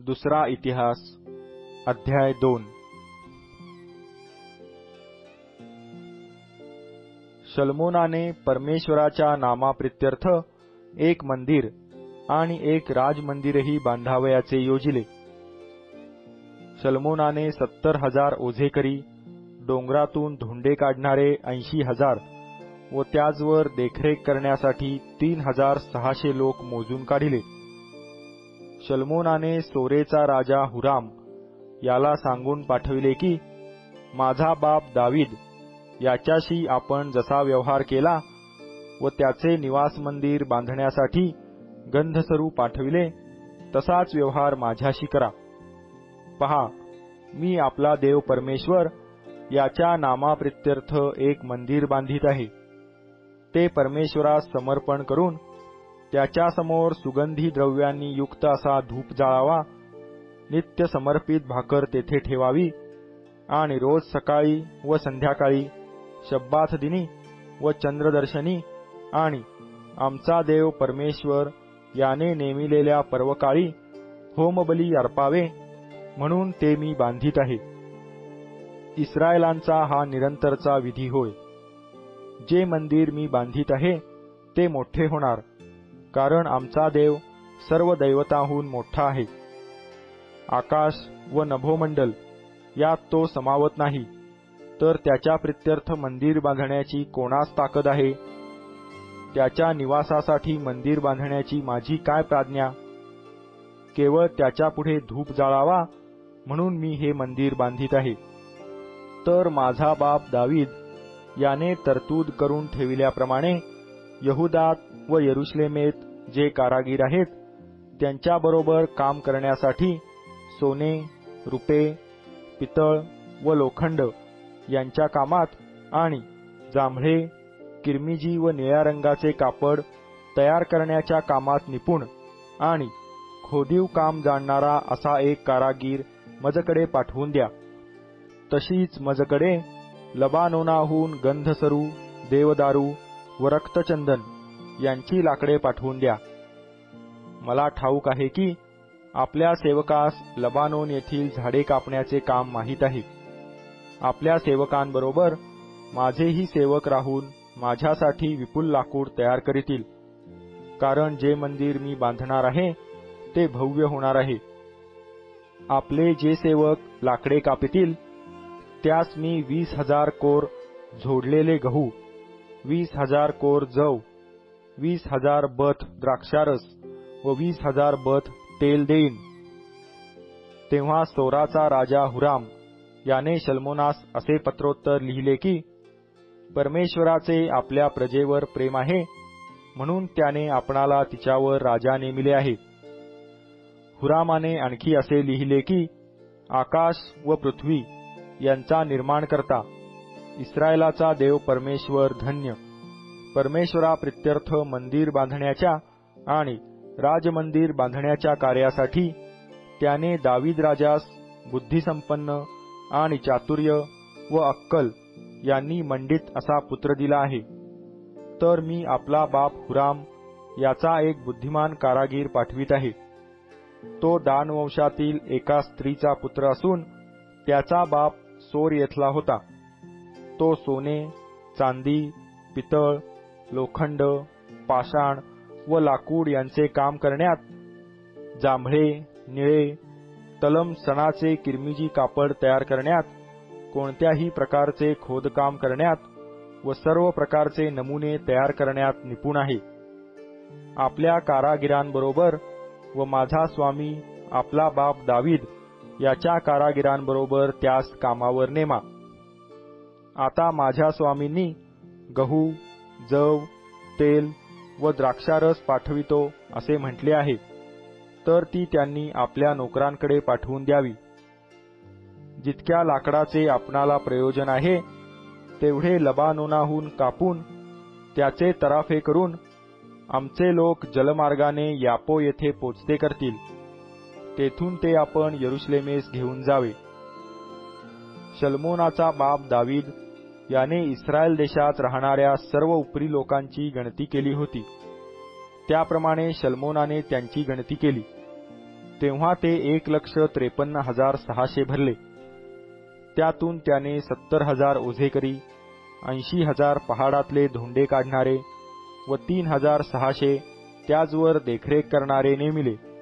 दुसरा इतिहास अध्याय 2। शल्मोनाने परमेश्वराच्या नामाप्रित्यर्थ एक मंदिर आणि एक राजमंदिरही बांधावयाचे योजिले। शल्मोनाने 70,000 ओझेकरी, डोंगरातून धोंडे काढणारे 80,000 व त्याचवर देखरेख करण्यासाठी 3,600 लोक मोजून काढिले। शल्मोनाने सोरेचा राजा हुराम याला सांगून पाठविले की, माझा बाप दावीद याच्याशी आपण जसा व्यवहार केला व त्याचे निवास मंदिर बांधण्यासाठी गंधसरू पाठविले तसाच व्यवहार माझ्याशी करा। पहा, मी आपला देव परमेश्वर याच्या नामाप्रित्यर्थ एक मंदिर बांधित आहे। ते परमेश्वरास समर्पण करून त्याच्या समोर सुगंधी द्रव्यांनी युक्त असा धूप जाळावा, नित्य समर्पित भाकर तेथे ठेवावी आणि रोज सकाळी व संध्याकाळी, शब्बाथ दिनी व चंद्रदर्शनी आणि आमचा देव परमेश्वर याने नेमिलेल्या पर्वकाळी होमबली अर्पावे म्हणून ते मी बांधित आहे। इस्रायलांचा हा निरंतरचा विधी होय। जे मंदिर मी बांधित आहे ते मोठे होणार, कारण आमचा देव सर्व दैवतांहून मोठा आहे। आकाश व नभोमंडल यात तो समावत नाही, तर त्याच्या प्रित्यर्थ मंदिर बांधण्याची कोणास ताकद आहे? त्याच्या निवासासाठी मंदिर बांधण्याची माझी काय प्राज्ञा? केवळ त्याच्या पुढे धूप जाळावा म्हणून मी हे मंदिर बांधित आहे। तर माझा बाप दावीद याने तरतूद करून ठेविल्याप्रमाणे यहुदात व यरुशलेमेत जे कारागीर आहेत त्यांच्याबरोबर काम करण्यासाठी सोने, रुपे, पितळ व लोखंड यांच्या कामात आणि जांभळे, किरमिजी व निळ्या रंगाचे कापड तयार करण्याच्या कामात निपुण आणि खोदीव काम जाणणारा असा एक कारागीर मजकडे पाठवून द्या। तशीच मजकडे लबानोनाहून गंधसरू, देवदारू व रक्तचंदन यांची लाकडे पाठवून द्या। मला ठाऊक आहे की आपल्या सेवकास लबानोन येथील झाडे कापण्याचे काम माहीत आहे। आपल्या सेवकांबरोबर माझेही सेवक राहून माझ्यासाठी विपुल लाकूड तयार करीतील, कारण जे मंदिर मी बांधणार आहे ते भव्य होणार आहे। आपले जे सेवक लाकडे कापितील त्यास मी 20,000 कोर झोडलेले गहू, 20,000 कोर जव, 20,000 बथ द्राक्षारस व 20,000 बथ तेल देईन। तेव्हा सोराचा राजा हुराम याने शल्मोनास असे पत्रोत्तर लिहिले की, परमेश्वराचे आपल्या प्रजेवर प्रेम आहे म्हणून त्याने आपणाला तिच्यावर राजा नेमिले आहे। हुरामाने आणखी असे लिहिले की, आकाश व पृथ्वी यांचा निर्माणकर्ता इस्रायलाचा देव परमेश्वर धन्य। परमेश्वराप्रित्यर्थ मंदिर बांधण्याच्या आणि राजमंदिर बांधण्याच्या कार्यासाठी त्याने दावीद राजास बुद्धिसंपन्न आणि चातुर्य व अक्कल यांनी मंडित असा पुत्र दिला आहे। तर मी आपला बाप हुराम याचा एक बुद्धिमान कारागीर पाठवित आहे। तो दान वंशातील एका स्त्रीचा पुत्र असून त्याचा बाप सोर येथला होता। तो सोने, चांदी, पितळ, लोखंड, पाषाण व लाकूड यांचे काम करण्यात, जांभळे, निळे, तलम सणाचे किरमिजी कापड तयार करण्यात, कोणत्याही प्रकारचे खोदकाम करण्यात व सर्व प्रकारचे नमुने तयार करण्यात निपुण आहे। आपल्या कारागिरांबरोबर व माझा स्वामी आपला बाप दावीद याच्या कारागिरांबरोबर त्यास कामावर नेमा। आता माझ्या स्वामींनी गहू, जव, तेल व द्राक्षारस पाठवितो असे म्हटले आहे, तर ती त्यांनी आपल्या नोकरांकडे पाठवून द्यावी। जितक्या लाकडाचे आपणाला प्रयोजन आहे तेवढे लबानोनाहून कापून त्याचे तराफे करून आमचे लोक जलमार्गाने यापो येथे पोचते करतील। तेथून ते आपण यरुशलेमेस घेऊन जावे। शल्मोनाचा बाप दावीद याने इस्रायल देशात राहणाऱ्या सर्व उपरी लोकांची गणती केली होती, त्याप्रमाणे शल्मोनाने त्यांची गणती केली। तेव्हा ते 1,53,600 भरले. त्यातून त्याने 70,000 ओझेकरी, 80,000 पहाडातले धोंडे काढणारे व 3,600 त्याचवर देखरेख करणारे नेमिले.